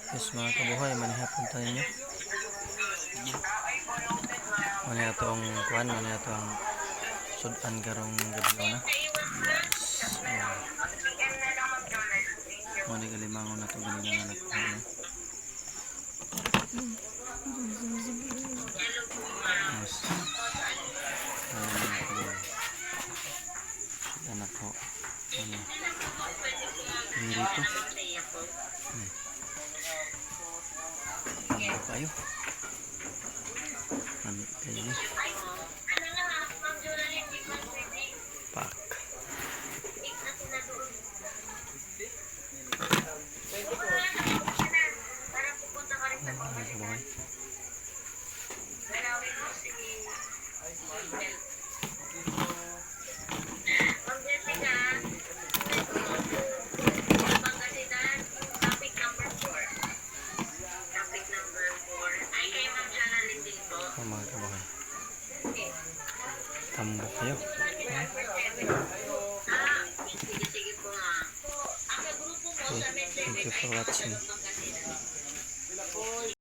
Yes mga kabuhay, manihapon tayo nyo. Mani ato ang kuhan, mani ato ang sudan karong gabi na. Yes. Mani kalimangon na ito galing nga nagkuhan na. Yes. Sudan ako. Ini rito. Ano kayo? Ano kayo ni? Pak. Mga kabahay, tambok kayo. Thank you for watching.